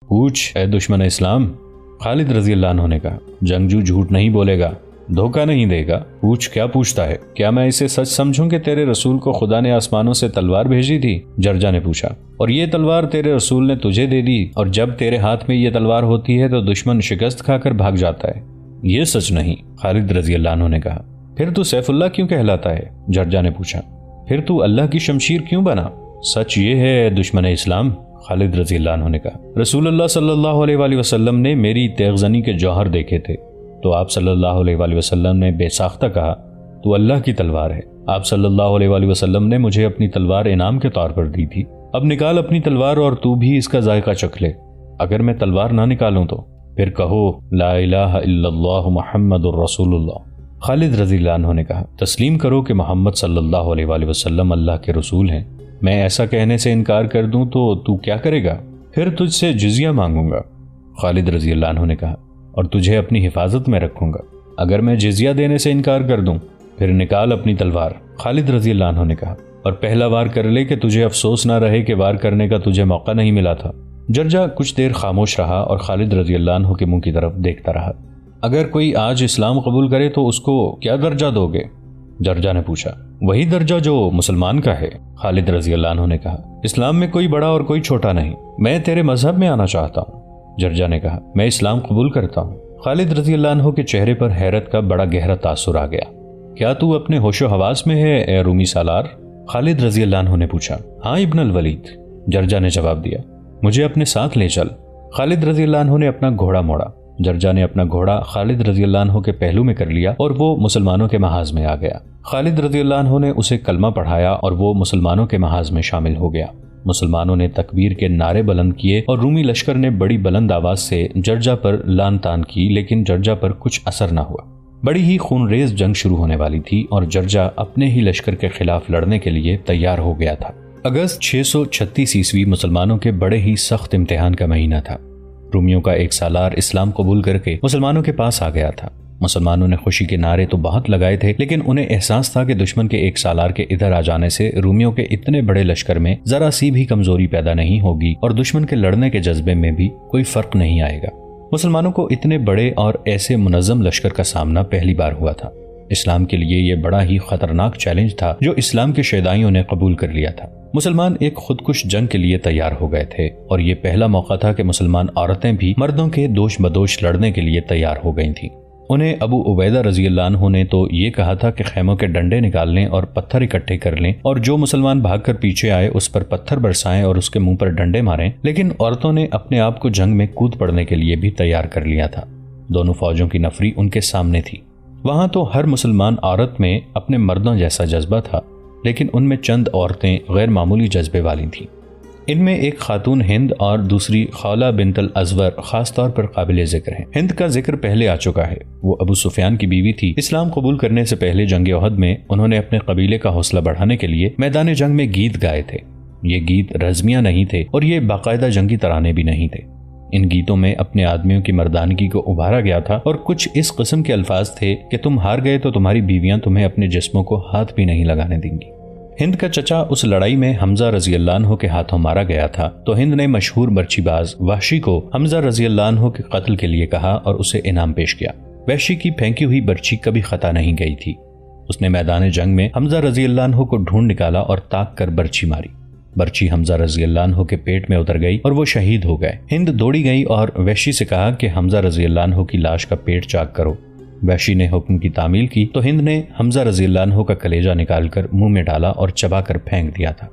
پوچھ اے دشمن اسلام، خالد رضی اللہ عنہ نے کہا۔ جنگجو جھوٹ نہیں بولے گا، دھوکہ نہیں دے گا، پوچھ کیا پوچھتا ہے؟ کیا میں اسے سچ سمجھوں کہ تیرے رسول کو خدا نے آسمانوں سے تلوار بھیجی تھی؟ جرجا نے پوچھا، اور یہ تلوار تیرے رسول نے تجھے دے دی، اور جب تیرے ہاتھ میں یہ تلوار ہوتی ہے تو دشمن شکست کھا کر بھاگ جاتا ہے؟ یہ سچ نہیں، خالد رضی اللہ عنہ نے کہا۔ پھر تو سیف اللہ کیوں کہلاتا ہے؟ جرجا نے پوچھا۔ پھر تو اللہ کی شمشیر کیوں بنا؟ سچ یہ ہے دشمن اسلام، خالد رضی اللہ عنہ نے کہا، رسول اللہ صلی اللہ علیہ وآلہ وسلم نے میری تیغ زنی کے جوہر دیکھے تھے تو آپ صلی اللہ علیہ وآلہ وسلم نے بے ساختہ کہا تو اللہ کی تلوار ہے۔ آپ صلی اللہ علیہ وآلہ وسلم نے مجھے اپنی تلوار انعام کے طور پر دی تھی، اب نکال اپنی تلوار اور تو بھی اس کا ذائقہ چکھ لے۔ اگر میں تلوار نہ نکالوں تو پھر کہو لا الہ الا اللہ محمد الرسول اللہ۔ خالد رضی اللہ عنہ نے کہا، تسلیم کرو کہ محمد صلی اللہ علیہ وآلہ وسلم اللہ کے رسول ہیں۔ میں ایسا کہنے سے انکار کر دوں تو کیا کرے گا؟ پھر تجھ سے جزیہ مانگوں گا، خالد رضی اللہ عنہ نے کہا، اور تجھے اپنی حفاظت میں رکھوں گا۔ اگر میں جزیہ دینے سے انکار کر دوں پھر نکال اپنی تلوار، خالد رضی اللہ عنہ نے کہا، اور پہلا وار کر لے کہ تجھے افسوس نہ رہے کہ وار کرنے کا تجھے موقع نہیں ملا تھا۔ جرجا کچھ دیر خاموش رہا اور خالد رضی اللہ عنہ کے منہ کی طرف دیکھتا رہا۔ اگر کوئی آج اسلام قبول کرے تو اس کو کیا درجہ دو گے؟ جرجا نے پوچھا۔ وہی درجہ جو مسلمان کا ہے، خالد رضی اللہ عنہ نے کہا۔ اسلام میں کوئی بڑا اور کوئی چھوٹا نہیں، میں تیرے مذہب میں آنا چاہتا ہوں۔ جرجا نے کہا، میں اسلام قبول کرتا ہوں۔ خالد رضی اللہ عنہ کے چہرے پر حیرت کا بڑا گہرا تاثر آ گیا۔ کیا تو اپنے ہوش و حواس میں ہے اے رومی سالار؟ خالد رضی اللہ عنہ نے پوچھا۔ ہاں ابن الولید، جرجا نے جواب دیا، مجھے اپنے ساتھ لے چل۔ خالد رضی اللہ عنہ نے اپنا گھوڑا موڑا۔ جرجا نے اپنا گھوڑا خالد رضی اللہ عنہ کے پہلو میں کر لیا اور وہ مسلمانوں کے محاذ میں آ گیا۔ خالد رضی اللہ عنہ نے اسے کلمہ پڑھایا اور وہ مسلمانوں کے محاذ میں شامل ہو گیا۔ مسلمانوں نے تکبیر کے نعرے بلند کیے اور رومی لشکر نے بڑی بلند آواز سے جرجا پر لان تان کی، لیکن جرجا پر کچھ اثر نہ ہوا۔ بڑی ہی خون ریز جنگ شروع ہونے والی تھی اور جرجا اپنے ہی لشکر کے خلاف لڑنے کے لیے تیار ہو گیا تھا۔ اگست 636 عیسوی مسلمانوں کے بڑے ہی سخت امتحان کا مہینہ تھا۔ رومیوں کا ایک سالار اسلام قبول کر کے مسلمانوں کے پاس آ گیا تھا۔ مسلمانوں نے خوشی کے نعرے تو بہت لگائے تھے، لیکن انہیں احساس تھا کہ دشمن کے ایک سالار کے ادھر آ جانے سے رومیوں کے اتنے بڑے لشکر میں ذرا سی بھی کمزوری پیدا نہیں ہوگی اور دشمن کے لڑنے کے جذبے میں بھی کوئی فرق نہیں آئے گا۔ مسلمانوں کو اتنے بڑے اور ایسے منظم لشکر کا سامنا پہلی بار ہوا تھا۔ اسلام کے لیے یہ بڑا ہی خطرناک چیلنج تھا جو اسلام کے شیدائیوں نے قبول کر لیا تھا۔ مسلمان ایک خودکش جنگ کے لیے تیار ہو گئے تھے اور یہ پہلا موقع تھا کہ مسلمان عورتیں بھی مردوں کے دوش بدوش لڑنے کے لیے تیار ہو گئی تھیں۔ انہیں ابو عبیدہ رضی اللہ عنہ نے تو یہ کہا تھا کہ خیموں کے ڈنڈے نکال لیں اور پتھر اکٹھے کر لیں اور جو مسلمان بھاگ کر پیچھے آئے اس پر پتھر برسائیں اور اس کے منہ پر ڈنڈے ماریں، لیکن عورتوں نے اپنے آپ کو جنگ میں کود پڑنے کے لیے بھی تیار کر لیا تھا۔ دونوں فوجوں کی نفری ان کے سامنے تھی۔ وہاں تو ہر مسلمان عورت میں اپنے مردوں جیسا جذبہ تھا، لیکن ان میں چند عورتیں غیر معمولی جذبے والی تھیں۔ ان میں ایک خاتون ہند اور دوسری خولہ بنت الازور خاص طور پر قابل ذکر ہیں۔ ہند کا ذکر پہلے آ چکا ہے، وہ ابو سفیان کی بیوی تھی۔ اسلام قبول کرنے سے پہلے جنگ احد میں انہوں نے اپنے قبیلے کا حوصلہ بڑھانے کے لیے میدان جنگ میں گیت گائے تھے۔ یہ گیت رزمیاں نہیں تھے اور یہ باقاعدہ جنگی ترانے بھی نہیں تھے۔ ان گیتوں میں اپنے آدمیوں کی مردانگی کو ابھارا گیا تھا اور کچھ اس قسم کے الفاظ تھے کہ تم ہار گئے تو تمہاری بیویاں تمہیں اپنے جسموں کو ہاتھ بھی نہیں لگانے دیں گی۔ ہند کا چچا اس لڑائی میں حمزہ رضی اللہ عنہ کے ہاتھوں مارا گیا تھا، تو ہند نے مشہور برچی باز وحشی کو حمزہ رضی اللہ عنہ کے قتل کے لیے کہا اور اسے انعام پیش کیا۔ وحشی کی پھینکی ہوئی برچی کبھی خطا نہیں گئی تھی۔ اس نے میدان جنگ میں حمزہ رضی اللہ عنہ کو ڈھونڈ نکالا اور تاک کر برچی ماری۔ برچی حمزہ رضی اللہ عنہ کے پیٹ میں اتر گئی اور وہ شہید ہو گئے۔ ہند دوڑی گئی اور وحشی سے کہا کہ حمزہ رضی اللہ عنہ کی لاش کا پیٹ چاک کرو۔ وحشی نے حکم کی تعمیل کی تو ہند نے حمزہ رضی اللہ عنہ کا کلیجہ نکال کر منہ میں ڈالا اور چبا کر پھینک دیا تھا۔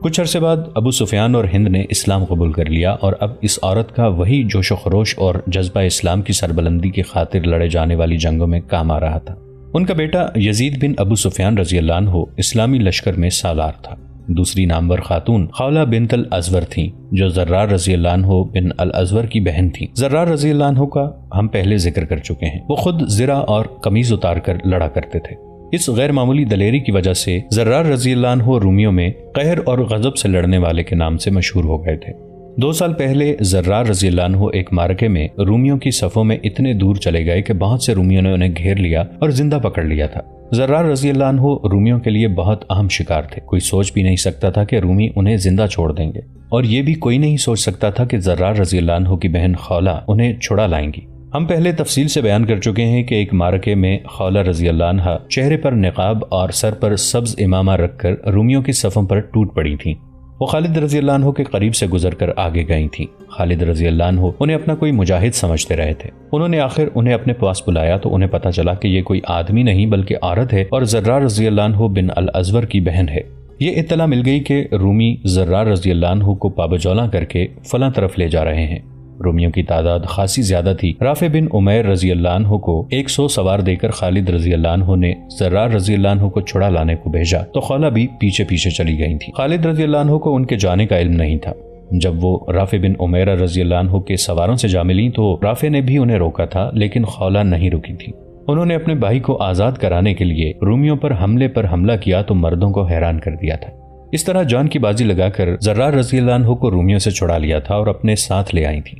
کچھ عرصے بعد ابو سفیان اور ہند نے اسلام قبول کر لیا اور اب اس عورت کا وہی جوش و خروش اور جذبہ اسلام کی سربلندی کی خاطر لڑے جانے والی جنگوں میں کام آ رہا تھا۔ ان کا بیٹا یزید بن ابو سفیان رضی اللہ عنہ اسلامی لشکر میں سالار تھا۔ دوسری نامور خاتون خولہ بنت الازور تھیں جو زرار رضی اللہ عنہ بن الازور کی بہن تھیں۔ زرار رضی اللہ عنہ کا ہم پہلے ذکر کر چکے ہیں۔ وہ خود زرہ اور قمیض اتار کر لڑا کرتے تھے۔ اس غیر معمولی دلیری کی وجہ سے زرار رضی اللہ عنہ رومیوں میں قہر اور غضب سے لڑنے والے کے نام سے مشہور ہو گئے تھے۔ 2 سال پہلے زرار رضی اللہ عنہ ایک معرکے میں رومیوں کی صفوں میں اتنے دور چلے گئے کہ بہت سے رومیوں نے انہیں گھیر لیا اور زندہ پکڑ لیا تھا۔ زرار رضی اللہ عنہ رومیوں کے لیے بہت اہم شکار تھے۔ کوئی سوچ بھی نہیں سکتا تھا کہ رومی انہیں زندہ چھوڑ دیں گے، اور یہ بھی کوئی نہیں سوچ سکتا تھا کہ زرار رضی اللہ عنہ کی بہن خولہ انہیں چھڑا لائیں گی۔ ہم پہلے تفصیل سے بیان کر چکے ہیں کہ ایک معرکے میں خولہ رضی اللہ عنہ چہرے پر نقاب اور سر پر سبز امامہ رکھ کر رومیوں کی صفوں پر ٹوٹ پڑی تھیں۔ وہ خالد رضی اللہ عنہ کے قریب سے گزر کر آگے گئی تھیں۔ خالد رضی اللہ عنہ انہیں اپنا کوئی مجاہد سمجھتے رہے تھے۔ انہوں نے آخر انہیں اپنے پاس بلایا تو انہیں پتہ چلا کہ یہ کوئی آدمی نہیں بلکہ عورت ہے اور زرار رضی اللہ عنہ بن الازور کی بہن ہے۔ یہ اطلاع مل گئی کہ رومی زرار رضی اللہ عنہ کو پابجولہ کر کے فلاں طرف لے جا رہے ہیں۔ رومیوں کی تعداد خاصی زیادہ تھی۔ رافع بن عمیر رضی اللہ عنہ کو 100 سوار دے کر خالد رضی اللہ عنہ نے زرار رضی اللہ عنہ کو چھڑا لانے کو بھیجا تو خولہ بھی پیچھے پیچھے چلی گئی تھی۔ خالد رضی اللہ عنہ کو ان کے جانے کا علم نہیں تھا۔ جب وہ رافع بن عمیر رضی اللہ عنہ کے سواروں سے جا ملی تو رافع نے بھی انہیں روکا تھا، لیکن خولہ نہیں رکی تھی۔ انہوں نے اپنے بھائی کو آزاد کرانے کے لیے رومیوں پر حملہ کیا تو مردوں کو حیران کر دیا تھا۔ اس طرح جان کی بازی لگا کر زرار رضی اللہ عنہ کو رومیوں سے چھڑا لیا تھا اور اپنے ساتھ لے آئی تھی۔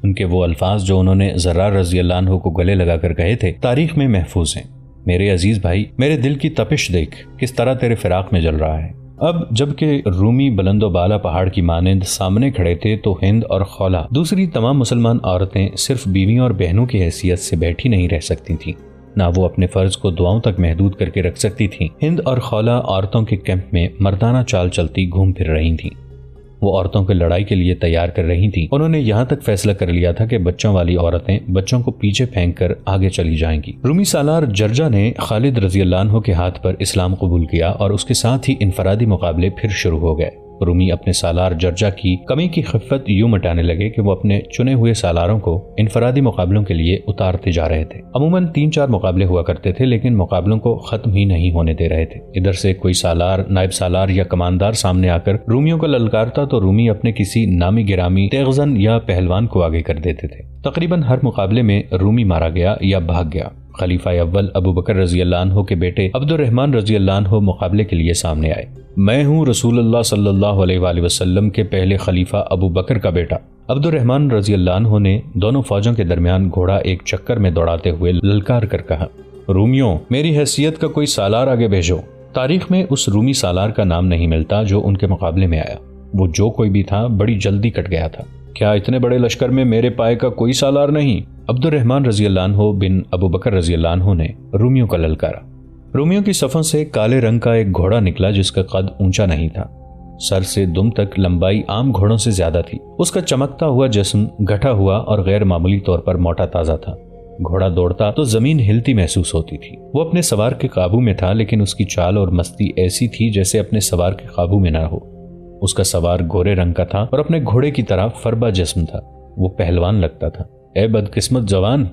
ان کے وہ الفاظ جو انہوں نے زرار رضی اللہ عنہ کو گلے لگا کر کہے تھے تاریخ میں محفوظ ہیں۔ میرے عزیز بھائی، میرے دل کی تپش دیکھ کس طرح تیرے فراق میں جل رہا ہے۔ اب جبکہ رومی بلند و بالا پہاڑ کی مانند سامنے کھڑے تھے تو ہند اور خولہ دوسری تمام مسلمان عورتیں صرف بیویوں اور بہنوں کی حیثیت سے بیٹھی نہیں رہ سکتی تھیں، نہ وہ اپنے فرض کو دعاؤں تک محدود کر کے رکھ سکتی تھیں۔ ہند اور خولہ عورتوں کے کیمپ میں مردانہ چال چلتی گھوم پھر رہی تھیں۔ وہ عورتوں کو لڑائی کے لیے تیار کر رہی تھیں۔ انہوں نے یہاں تک فیصلہ کر لیا تھا کہ بچوں والی عورتیں بچوں کو پیچھے پھینک کر آگے چلی جائیں گی۔ رومی سالار جرجا نے خالد رضی اللہ عنہ کے ہاتھ پر اسلام قبول کیا اور اس کے ساتھ ہی انفرادی مقابلے پھر شروع ہو گئے۔ رومی اپنے سالار جرجا کی کمی کی خفت یوں مٹانے لگے کہ وہ اپنے چنے ہوئے سالاروں کو انفرادی مقابلوں کے لیے اتارتے جا رہے تھے۔ عموماً 3-4 مقابلے ہوا کرتے تھے، لیکن مقابلوں کو ختم ہی نہیں ہونے دے رہے تھے۔ ادھر سے کوئی سالار، نائب سالار یا کماندار سامنے آ کر رومیوں کو للکارتا تو رومی اپنے کسی نامی گرامی تیغزن یا پہلوان کو آگے کر دیتے تھے۔ تقریباً ہر مقابلے میں رومی مارا گیا یا بھاگ گیا۔ خلیفہ اول ابو بکر رضی اللہ عنہ کے بیٹے عبد الرحمن رضی اللہ عنہ مقابلے کے لیے سامنے آئے۔ میں ہوں رسول اللہ صلی اللہ علیہ وآلہ وسلم کے پہلے خلیفہ ابو بکر کا بیٹا۔ عبد الرحمن رضی اللہ عنہ نے دونوں فوجوں کے درمیان گھوڑا ایک چکر میں دوڑاتے ہوئے للکار کر کہا، رومیوں، میری حیثیت کا کوئی سالار آگے بھیجو۔ تاریخ میں اس رومی سالار کا نام نہیں ملتا جو ان کے مقابلے میں آیا۔ وہ جو کوئی بھی تھا بڑی جلدی کٹ گیا تھا۔ کیا اتنے بڑے لشکر میں میرے پائے کا کوئی سالار نہیں؟ عبد الرحمن رضی اللہ عنہ بن ابو بکر رضی اللہ عنہ نے رومیوں کا للکارا۔ رومیوں کی صفوں سے کالے رنگ کا ایک گھوڑا نکلا جس کا قد اونچا نہیں تھا۔ سر سے دم تک لمبائی عام گھوڑوں سے زیادہ تھی۔ اس کا چمکتا ہوا جسم گٹھا ہوا اور غیر معمولی طور پر موٹا تازہ تھا۔ گھوڑا دوڑتا تو زمین ہلتی محسوس ہوتی تھی۔ وہ اپنے سوار کے قابو میں تھا، لیکن اس کی چال اور مستی ایسی تھی جیسے اپنے سوار کے قابو میں نہ ہو۔ اس کا سوار گورے رنگ کا تھا اور اپنے گھوڑے کی طرح فربا جسم تھا۔ وہ پہلوان لگتا تھا۔ اے بدقسمت جوان،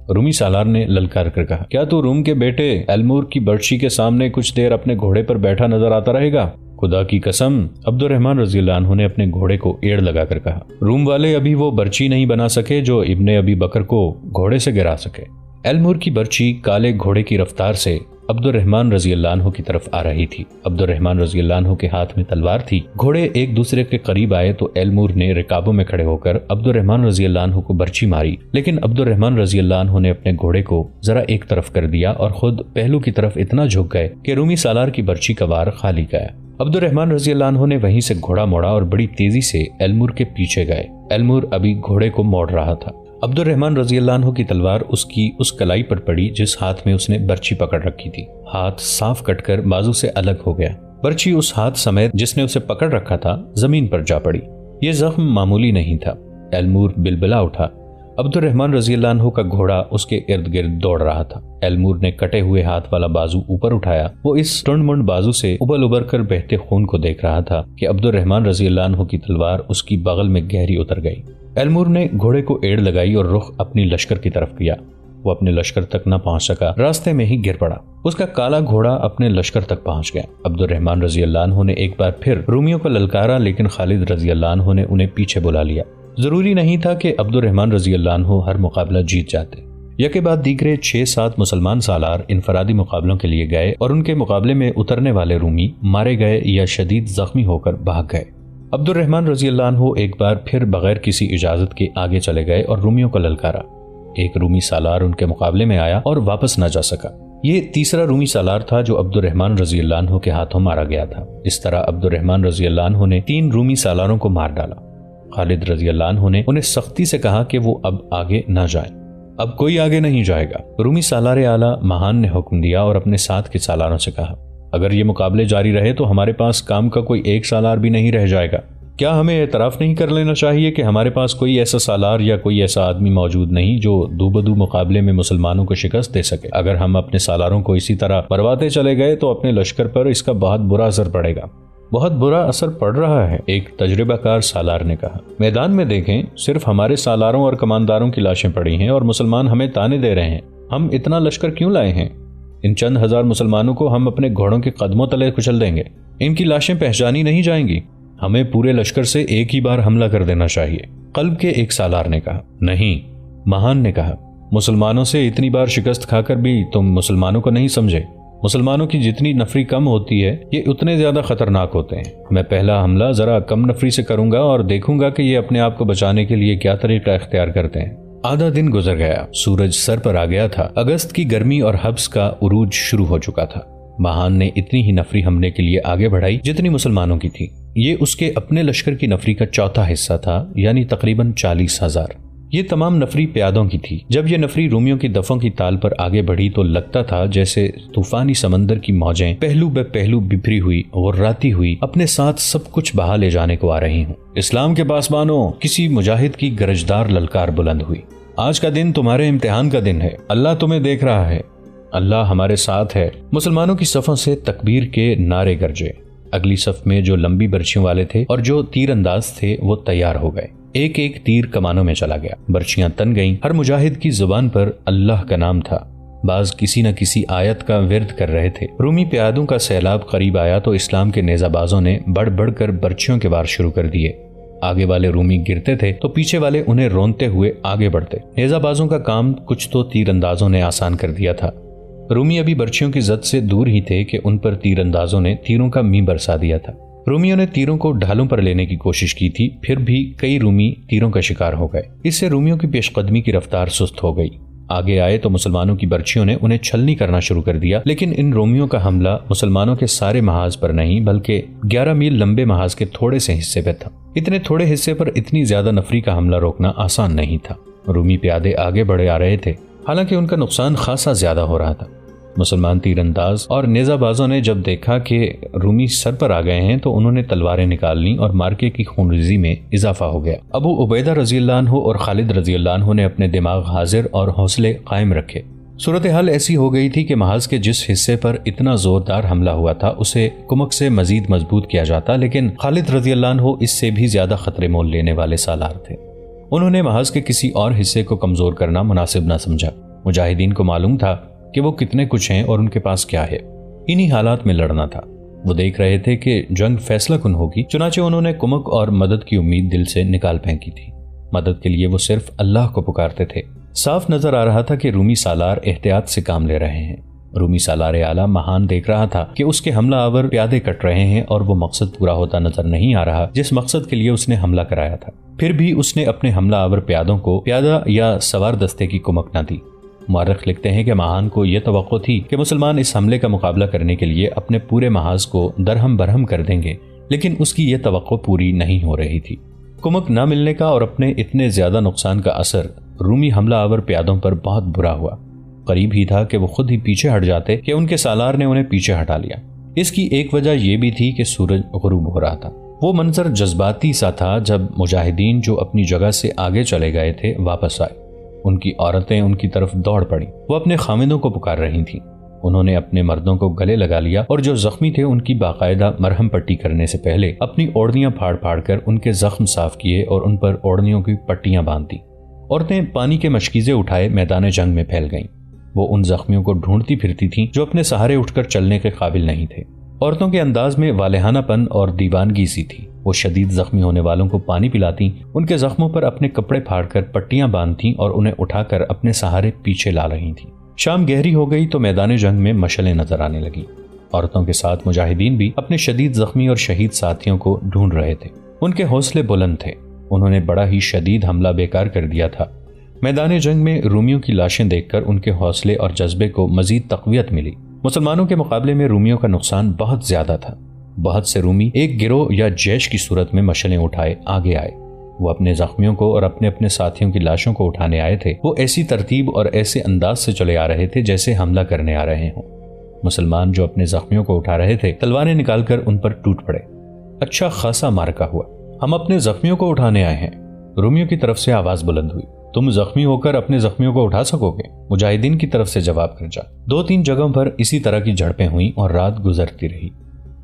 رومی سالار نے للکار کر کہا، کیا تو روم کے بیٹے ایلمور کی برچی کے سامنے کچھ دیر اپنے گھوڑے پر بیٹھا نظر آتا رہے گا؟ خدا کی قسم، عبد الرحمن رضی اللہ عنہ نے اپنے گھوڑے کو ایڑ لگا کر کہا، روم والے ابھی وہ برچی نہیں بنا سکے جو ابن ابی بکر کو گھوڑے سے گرا سکے۔ ایلمور کی برچی کالے گھوڑے کی رفتار سے عبد الرحمن رضی اللہ عنہ کی طرف آ رہی تھی۔ عبد الرحمن رضی اللہ عنہ کے ہاتھ میں تلوار تھی۔ گھوڑے ایک دوسرے کے قریب آئے تو ایلمور نے رکابوں میں کھڑے ہو کر عبد الرحمن رضی اللہ عنہ کو برچی ماری، لیکن عبد الرحمن رضی اللہ عنہ نے اپنے گھوڑے کو ذرا ایک طرف کر دیا اور خود پہلو کی طرف اتنا جھک گئے کہ رومی سالار کی برچی کا وار خالی گیا۔ عبد الرحمن رضی اللہ عنہ نے وہیں سے گھوڑا موڑا اور بڑی تیزی سے ایلمور کے پیچھے گئے۔ ایلمور ابھی گھوڑے کو موڑ رہا تھا۔ عبد الرحمن رضی اللہ عنہ کی تلوار اس کی اس کلائی پر پڑی جس ہاتھ میں اس نے برچی پکڑ رکھی تھی۔ ہاتھ صاف کٹ کر بازو سے الگ ہو گیا۔ برچی اس ہاتھ سمیت جس نے اسے پکڑ رکھا تھا زمین پر جا پڑی۔ یہ زخم معمولی نہیں تھا۔ ایلمور بلبلا اٹھا۔ عبد الرحمن رضی اللہ عنہ کا گھوڑا اس کے ارد گرد دوڑ رہا تھا۔ ایلمور نے کٹے ہوئے ہاتھ والا بازو اوپر اٹھایا۔ وہ اس ٹنڈ منڈ بازو سے ابل ابر کر بہتے خون کو دیکھ رہا تھا کہ عبد الرحمن رضی اللہ عنہ کی تلوار اس کی بغل میں گہری اتر گئی۔ ایلمور نے گھوڑے کو ایڑ لگائی اور رخ اپنی لشکر کی طرف کیا۔ وہ اپنے لشکر تک نہ پہنچ سکا، راستے میں ہی گر پڑا۔ اس کا کالا گھوڑا اپنے لشکر تک پہنچ گیا۔ عبد الرحمن رضی اللہ عنہ نے ایک بار پھر رومیوں کو للکارا، لیکن خالد رضی اللہ عنہ نے انہیں پیچھے بلا لیا۔ ضروری نہیں تھا کہ عبد الرحمن رضی اللہ عنہ ہر مقابلہ جیت جاتے۔ یکے بعد دیگرے 6-7 مسلمان سالار انفرادی مقابلوں کے لیے گئے اور ان کے مقابلے میں اترنے والے رومی مارے گئے یا شدید زخمی ہو کر بھاگ گئے۔ عبد الرحمن رضی اللہ عنہ ایک بار پھر بغیر کسی اجازت کے آگے چلے گئے اور رومیوں کو للکارا۔ ایک رومی سالار ان کے مقابلے میں آیا اور واپس نہ جا سکا۔ یہ تیسرا رومی سالار تھا جو عبد الرحمن رضی اللہ عنہ کے ہاتھوں مارا گیا تھا۔ اس طرح عبد الرحمن رضی اللہ عنہ نے 3 رومی سالاروں کو مار ڈالا۔ خالد رضی اللہ عنہ نے انہیں سختی سے کہا کہ وہ اب آگے نہ جائیں، اب کوئی آگے نہیں جائے گا۔ رومی سالار اعلیٰ مہان نے حکم دیا اور اپنے ساتھ کے سالاروں سے کہا، اگر یہ مقابلے جاری رہے تو ہمارے پاس کام کا کوئی ایک سالار بھی نہیں رہ جائے گا۔ کیا ہمیں اعتراف نہیں کر لینا چاہیے کہ ہمارے پاس کوئی ایسا سالار یا کوئی ایسا آدمی موجود نہیں جو دو بدو مقابلے میں مسلمانوں کو شکست دے سکے؟ اگر ہم اپنے سالاروں کو اسی طرح مرواتے چلے گئے تو اپنے لشکر پر اس کا بہت برا اثر پڑے گا۔ بہت برا اثر پڑ رہا ہے، ایک تجربہ کار سالار نے کہا۔ میدان میں دیکھیں، صرف ہمارے سالاروں اور کمانداروں کی لاشیں پڑی ہیں اور مسلمان ہمیں تانے دے رہے ہیں۔ ہم اتنا لشکر کیوں لائے ہیں؟ ان چند ہزار مسلمانوں کو ہم اپنے گھوڑوں کے قدموں تلے کچل دیں گے، ان کی لاشیں پہچانی نہیں جائیں گی۔ ہمیں پورے لشکر سے ایک ہی بار حملہ کر دینا چاہیے۔ قلب کے ایک سالار نے کہا۔ نہیں، مہان نے کہا، مسلمانوں سے اتنی بار شکست کھا کر بھی تم مسلمانوں کو نہیں سمجھے۔ مسلمانوں کی جتنی نفری کم ہوتی ہے یہ اتنے زیادہ خطرناک ہوتے ہیں۔ میں پہلا حملہ ذرا کم نفری سے کروں گا اور دیکھوں گا کہ یہ اپنے آپ کو بچانے کے لیے کیا طریقہ اختیار کرتے ہیں۔ آدھا دن گزر گیا، سورج سر پر آ گیا تھا، اگست کی گرمی اور حبس کا عروج شروع ہو چکا تھا۔ مہان نے اتنی ہی نفری حملے کے لیے آگے بڑھائی جتنی مسلمانوں کی تھی۔ یہ اس کے اپنے لشکر کی نفری کا چوتھا حصہ تھا، یعنی تقریباً 40,000۔ یہ تمام نفری پیادوں کی تھی۔ جب یہ نفری رومیوں کی دفوں کی تال پر آگے بڑھی تو لگتا تھا جیسے طوفانی سمندر کی موجیں پہلو بے پہلو بپھری ہوئی غراتی ہوئی اپنے ساتھ سب کچھ بہا لے جانے کو آ رہی ہوں۔ اسلام کے پاسبانوں، کسی مجاہد کی گرجدار للکار بلند ہوئی۔ آج کا دن تمہارے امتحان کا دن ہے، اللہ تمہیں دیکھ رہا ہے، اللہ ہمارے ساتھ ہے۔ مسلمانوں کی صفوں سے تکبیر کے نعرے گرجے۔ اگلی صف میں جو لمبی برچھیوں والے تھے اور جو تیر انداز تھے وہ تیار ہو گئے۔ ایک ایک تیر کمانوں میں چلا گیا، برچیاں تن گئیں۔ ہر مجاہد کی زبان پر اللہ کا نام تھا، بعض کسی نہ کسی آیت کا ورد کر رہے تھے۔ رومی پیادوں کا سیلاب قریب آیا تو اسلام کے نیزہ بازوں نے بڑھ بڑھ کر برچیوں کے وار شروع کر دیے۔ آگے والے رومی گرتے تھے تو پیچھے والے انہیں رونتے ہوئے آگے بڑھتے۔ نیزہ بازوں کا کام کچھ تو تیر اندازوں نے آسان کر دیا تھا۔ رومی ابھی برچیوں کی زد سے دور ہی تھے کہ ان پر تیر اندازوں نے تیروں کا می برسا دیا تھا۔ رومیوں نے تیروں کو ڈھالوں پر لینے کی کوشش کی تھی، پھر بھی کئی رومی تیروں کا شکار ہو گئے۔ اس سے رومیوں کی پیش قدمی کی رفتار سست ہو گئی۔ آگے آئے تو مسلمانوں کی برچیوں نے انہیں چھلنی کرنا شروع کر دیا، لیکن ان رومیوں کا حملہ مسلمانوں کے سارے محاذ پر نہیں بلکہ 11 میل لمبے محاذ کے تھوڑے سے حصے پہ تھا۔ اتنے تھوڑے حصے پر اتنی زیادہ نفری کا حملہ روکنا آسان نہیں تھا۔ رومی پیادے آگے بڑھے آ رہے تھے، حالانکہ ان کا نقصان خاصا زیادہ ہو رہا تھا۔ مسلمان تیر انداز اور نیزہ بازوں نے جب دیکھا کہ رومی سر پر آ گئے ہیں تو انہوں نے تلواریں نکال لیں اور مارکے کی خونریزی میں اضافہ ہو گیا۔ ابو عبیدہ رضی اللہ عنہ اور خالد رضی اللہ عنہ نے اپنے دماغ حاضر اور حوصلے قائم رکھے۔ صورتحال ایسی ہو گئی تھی کہ محاذ کے جس حصے پر اتنا زوردار حملہ ہوا تھا اسے کمک سے مزید مضبوط کیا جاتا، لیکن خالد رضی اللہ عنہ اس سے بھی زیادہ خطرے مول لینے والے سالار تھے۔ انہوں نے محاذ کے کسی اور حصے کو کمزور کرنا مناسب نہ سمجھا۔ مجاہدین کو معلوم تھا کہ وہ کتنے کچھ ہیں اور ان کے پاس کیا ہے، انہی حالات میں لڑنا تھا۔ وہ دیکھ رہے تھے کہ جنگ فیصلہ کن ہوگی، چنانچہ انہوں نے کمک اور مدد کی امید دل سے نکال پھینکی تھی۔ مدد کے لیے وہ صرف اللہ کو پکارتے تھے۔ صاف نظر آ رہا تھا کہ رومی سالار احتیاط سے کام لے رہے ہیں۔ رومی سالار اعلیٰ مہان دیکھ رہا تھا کہ اس کے حملہ آور پیادے کٹ رہے ہیں اور وہ مقصد پورا ہوتا نظر نہیں آ رہا جس مقصد کے لیے اس نے حملہ کرایا تھا۔ پھر بھی اس نے اپنے حملہ آور پیادوں کو پیادہ یا سوار دستے کی کمک نہ دی۔ مورخ لکھتے ہیں کہ مہان کو یہ توقع تھی کہ مسلمان اس حملے کا مقابلہ کرنے کے لیے اپنے پورے محاذ کو درہم برہم کر دیں گے، لیکن اس کی یہ توقع پوری نہیں ہو رہی تھی۔ کمک نہ ملنے کا اور اپنے اتنے زیادہ نقصان کا اثر رومی حملہ آور پیادوں پر بہت برا ہوا۔ قریب ہی تھا کہ وہ خود ہی پیچھے ہٹ جاتے کہ ان کے سالار نے انہیں پیچھے ہٹا لیا۔ اس کی ایک وجہ یہ بھی تھی کہ سورج غروب ہو رہا تھا۔ وہ منظر جذباتی سا تھا جب مجاہدین جو اپنی جگہ سے آگے چلے گئے تھے واپس آئے۔ ان کی عورتیں ان کی طرف دوڑ پڑیں، وہ اپنے خامندوں کو پکار رہی تھیں۔ انہوں نے اپنے مردوں کو گلے لگا لیا اور جو زخمی تھے ان کی باقاعدہ مرہم پٹی کرنے سے پہلے اپنی اوڑنیاں پھاڑ پھاڑ کر ان کے زخم صاف کیے اور ان پر اوڑنیوں کی پٹیاں باندھ دی۔ عورتیں پانی کے مشکیزے اٹھائے میدان جنگ میں پھیل گئیں۔ وہ ان زخمیوں کو ڈھونڈتی پھرتی تھیں جو اپنے سہارے اٹھ کر چلنے کے قابل نہیں تھے۔ عورتوں کے انداز میں والہانہ پن اور دیوانگی سی تھی۔ وہ شدید زخمی ہونے والوں کو پانی پلاتی، ان کے زخموں پر اپنے کپڑے پھاڑ کر پٹیاں باندھتیں اور انہیں اٹھا کر اپنے سہارے پیچھے لا رہی تھیں۔ شام گہری ہو گئی تو میدان جنگ میں مشعلیں نظر آنے لگی۔ عورتوں کے ساتھ مجاہدین بھی اپنے شدید زخمی اور شہید ساتھیوں کو ڈھونڈ رہے تھے۔ ان کے حوصلے بلند تھے۔ انہوں نے بڑا ہی شدید حملہ بیکار کر دیا تھا۔ میدان جنگ میں رومیوں کی لاشیں دیکھ کر ان کے حوصلے اور جذبے کو مزید تقویت ملی۔ مسلمانوں کے مقابلے میں رومیوں کا نقصان بہت زیادہ تھا۔ بہت سے رومی ایک گروہ یا جیش کی صورت میں مشعلیں اٹھائے آگے آئے۔ وہ اپنے زخمیوں کو اور اپنے اپنے ساتھیوں کی لاشوں کو اٹھانے آئے تھے۔ وہ ایسی ترتیب اور ایسے انداز سے چلے آ رہے تھے جیسے حملہ کرنے آ رہے ہوں۔ مسلمان جو اپنے زخمیوں کو اٹھا رہے تھے تلواریں نکال کر ان پر ٹوٹ پڑے۔ اچھا خاصا مارکا ہوا۔ ہم اپنے زخمیوں کو اٹھانے آئے ہیں، رومیوں کی طرف سے آواز بلند ہوئی۔ تم زخمی ہو کر اپنے زخمیوں کو اٹھا سکو گے؟ مجاہدین کی طرف سے جواب خرچا۔ 2-3 جگہوں پر اسی طرح کی جھڑپیں ہوئیں اور رات گزرتی رہی۔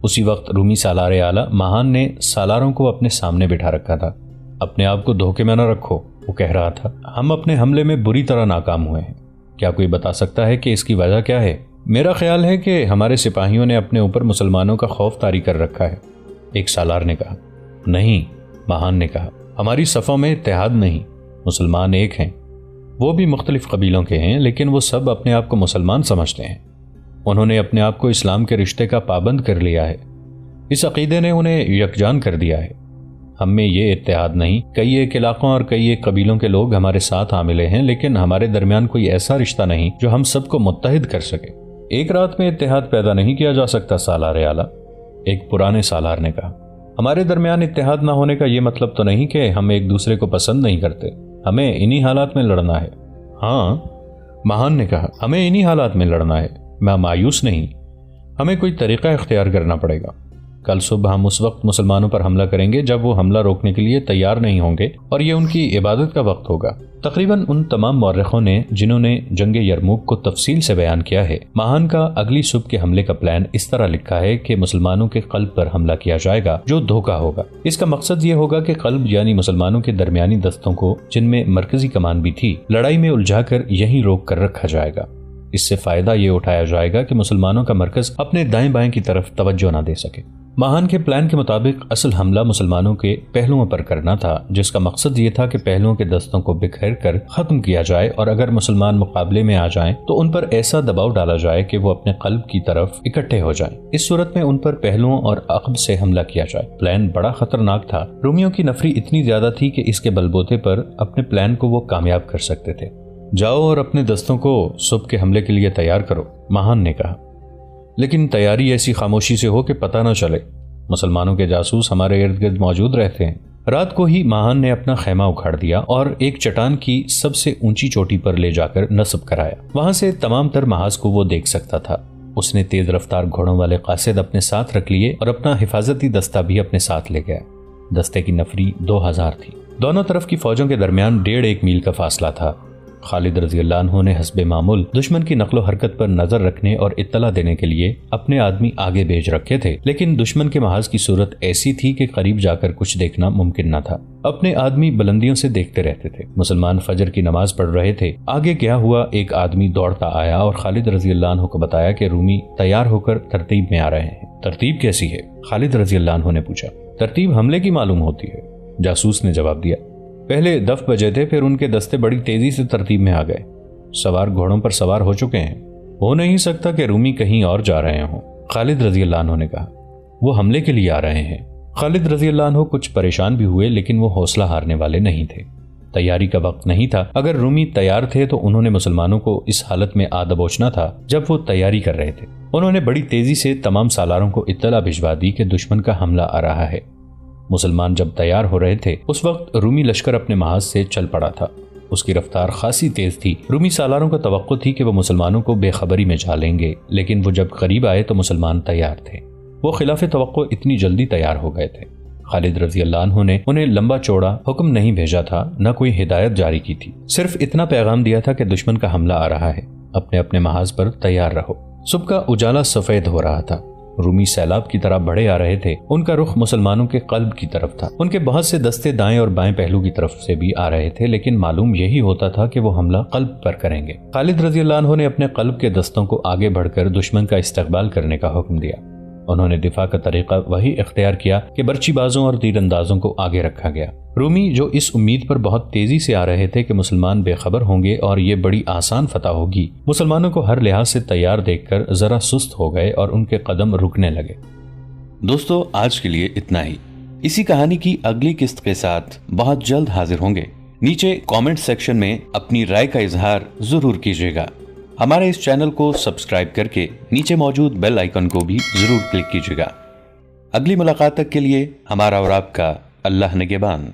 اسی وقت رومی سالار اعلیٰ ماہان نے سالاروں کو اپنے سامنے بٹھا رکھا تھا۔ اپنے آپ کو دھوکے میں نہ رکھو، وہ کہہ رہا تھا۔ ہم اپنے حملے میں بری طرح ناکام ہوئے ہیں۔ کیا کوئی بتا سکتا ہے کہ اس کی وجہ کیا ہے؟ میرا خیال ہے کہ ہمارے سپاہیوں نے اپنے اوپر مسلمانوں کا خوف طاری کر رکھا ہے، ایک سالار نے کہا۔ نہیں، ماہان نے کہا، ہماری صفوں میں اتحاد نہیں، مسلمان ایک ہیں۔ وہ بھی مختلف قبیلوں کے ہیں لیکن وہ سب اپنے آپ کو مسلمان سمجھتے ہیں۔ انہوں نے اپنے آپ کو اسلام کے رشتے کا پابند کر لیا ہے۔ اس عقیدے نے انہیں یکجان کر دیا ہے۔ ہم میں یہ اتحاد نہیں۔ کئی ایک علاقوں اور کئی ایک قبیلوں کے لوگ ہمارے ساتھ آ ملے ہیں لیکن ہمارے درمیان کوئی ایسا رشتہ نہیں جو ہم سب کو متحد کر سکے۔ ایک رات میں اتحاد پیدا نہیں کیا جا سکتا سالار اعلیٰ، ایک پرانے سالار نے کہا۔ ہمارے درمیان اتحاد نہ ہونے کا یہ مطلب تو نہیں کہ ہم ایک دوسرے کو پسند نہیں کرتے، ہمیں انہی حالات میں لڑنا ہے۔ ہاں، ماہان نے کہا، ہمیں انہی حالات میں لڑنا ہے۔ میں مایوس نہیں، ہمیں کوئی طریقہ اختیار کرنا پڑے گا۔ کل صبح ہم اس وقت مسلمانوں پر حملہ کریں گے جب وہ حملہ روکنے کے لیے تیار نہیں ہوں گے اور یہ ان کی عبادت کا وقت ہوگا۔ تقریباً ان تمام مورخوں نے جنہوں نے جنگ یرموک کو تفصیل سے بیان کیا ہے، ماہان کا اگلی صبح کے حملے کا پلان اس طرح لکھا ہے کہ مسلمانوں کے قلب پر حملہ کیا جائے گا جو دھوکہ ہوگا۔ اس کا مقصد یہ ہوگا کہ قلب یعنی مسلمانوں کے درمیانی دستوں کو، جن میں مرکزی کمان بھی تھی، لڑائی میں الجھا کر یہیں روک کر رکھا جائے گا۔ اس سے فائدہ یہ اٹھایا جائے گا کہ مسلمانوں کا مرکز اپنے دائیں بائیں کی طرف توجہ نہ دے سکے۔ ماہان کے پلان کے مطابق اصل حملہ مسلمانوں کے پہلوؤں پر کرنا تھا، جس کا مقصد یہ تھا کہ پہلوؤں کے دستوں کو بکھیر کر ختم کیا جائے اور اگر مسلمان مقابلے میں آ جائیں تو ان پر ایسا دباؤ ڈالا جائے کہ وہ اپنے قلب کی طرف اکٹھے ہو جائیں۔ اس صورت میں ان پر پہلوؤں اور عقب سے حملہ کیا جائے۔ پلان بڑا خطرناک تھا۔ رومیوں کی نفری اتنی زیادہ تھی کہ اس کے بلبوتے پر اپنے پلان کو وہ کامیاب کر سکتے تھے۔ جاؤ اور اپنے دستوں کو صبح کے حملے کے لیے تیار کرو، ماہان نے کہا، لیکن تیاری ایسی خاموشی سے ہو کہ پتہ نہ چلے۔ مسلمانوں کے جاسوس ہمارے ارد گرد موجود رہتے ہیں۔ رات کو ہی ماہان نے اپنا خیمہ اکھاڑ دیا اور ایک چٹان کی سب سے اونچی چوٹی پر لے جا کر نصب کرایا۔ وہاں سے تمام تر محاذ کو وہ دیکھ سکتا تھا۔ اس نے تیز رفتار گھوڑوں والے قاصد اپنے ساتھ رکھ لیے اور اپنا حفاظتی دستہ بھی اپنے ساتھ لے گیا۔ دستے کی نفری 2000 تھی۔ دونوں طرف کی فوجوں کے درمیان 1.5 میل کا فاصلہ تھا۔ خالد رضی اللہ عنہ نے حسب معمول دشمن کی نقل و حرکت پر نظر رکھنے اور اطلاع دینے کے لیے اپنے آدمی آگے بھیج رکھے تھے، لیکن دشمن کے محاذ کی صورت ایسی تھی کہ قریب جا کر کچھ دیکھنا ممکن نہ تھا۔ اپنے آدمی بلندیوں سے دیکھتے رہتے تھے۔ مسلمان فجر کی نماز پڑھ رہے تھے۔ آگے گیا ہوا ایک آدمی دوڑتا آیا اور خالد رضی اللہ عنہ کو بتایا کہ رومی تیار ہو کر ترتیب میں آ رہے ہیں۔ ترتیب کیسی ہے؟ خالد رضی اللہ عنہ نے پوچھا۔ ترتیب حملے کی معلوم ہوتی ہے، جاسوس نے جواب دیا۔ پہلے دف بجے تھے، پھر ان کے دستے بڑی تیزی سے ترتیب میں آ گئے۔ سوار گھوڑوں پر سوار ہو چکے ہیں۔ ہو نہیں سکتا کہ رومی کہیں اور جا رہے ہوں، خالد رضی اللہ عنہ نے کہا۔ وہ حملے کے لیے آ رہے ہیں۔ خالد رضی اللہ عنہ کچھ پریشان بھی ہوئے لیکن وہ حوصلہ ہارنے والے نہیں تھے۔ تیاری کا وقت نہیں تھا۔ اگر رومی تیار تھے تو انہوں نے مسلمانوں کو اس حالت میں آ دبوچنا تھا جب وہ تیاری کر رہے تھے۔ انہوں نے بڑی تیزی سے تمام سالاروں کو اطلاع بھجوا دی کہ دشمن کا حملہ آ رہا ہے۔ مسلمان جب تیار ہو رہے تھے اس وقت رومی لشکر اپنے محاذ سے چل پڑا تھا۔ اس کی رفتار خاصی تیز تھی۔ رومی سالاروں کو توقع تھی کہ وہ مسلمانوں کو بے خبری میں جا لیں گے، لیکن وہ جب قریب آئے تو مسلمان تیار تھے۔ وہ خلاف توقع اتنی جلدی تیار ہو گئے تھے۔ خالد رضی اللہ عنہ نے انہیں لمبا چوڑا حکم نہیں بھیجا تھا، نہ کوئی ہدایت جاری کی تھی، صرف اتنا پیغام دیا تھا کہ دشمن کا حملہ آ رہا ہے، اپنے اپنے محاذ پر تیار رہو۔ صبح کا اجالا سفید ہو رہا تھا۔ رومی سیلاب کی طرح بڑھے آ رہے تھے۔ ان کا رخ مسلمانوں کے قلب کی طرف تھا۔ ان کے بہت سے دستے دائیں اور بائیں پہلو کی طرف سے بھی آ رہے تھے، لیکن معلوم یہی ہوتا تھا کہ وہ حملہ قلب پر کریں گے۔ خالد رضی اللہ عنہ نے اپنے قلب کے دستوں کو آگے بڑھ کر دشمن کا استقبال کرنے کا حکم دیا۔ انہوں نے دفاع کا طریقہ وہی اختیار کیا کہ برچی بازوں اور تیر اندازوں کو آگے رکھا گیا۔ رومی جو اس امید پر بہت تیزی سے آ رہے تھے کہ مسلمان بے خبر ہوں گے اور یہ بڑی آسان فتح ہوگی، مسلمانوں کو ہر لحاظ سے تیار دیکھ کر ذرا سست ہو گئے اور ان کے قدم رکنے لگے۔ دوستو، آج کے لیے اتنا ہی۔ اسی کہانی کی اگلی قسط کے ساتھ بہت جلد حاضر ہوں گے۔ نیچے کامنٹ سیکشن میں اپنی رائے کا اظہار ضرور کیجیے گا۔ ہمارے اس چینل کو سبسکرائب کر کے نیچے موجود بیل آئیکن کو بھی ضرور کلک کیجیے گا۔ اگلی ملاقات تک کے لیے ہمارا اور آپ کا اللہ نگہبان۔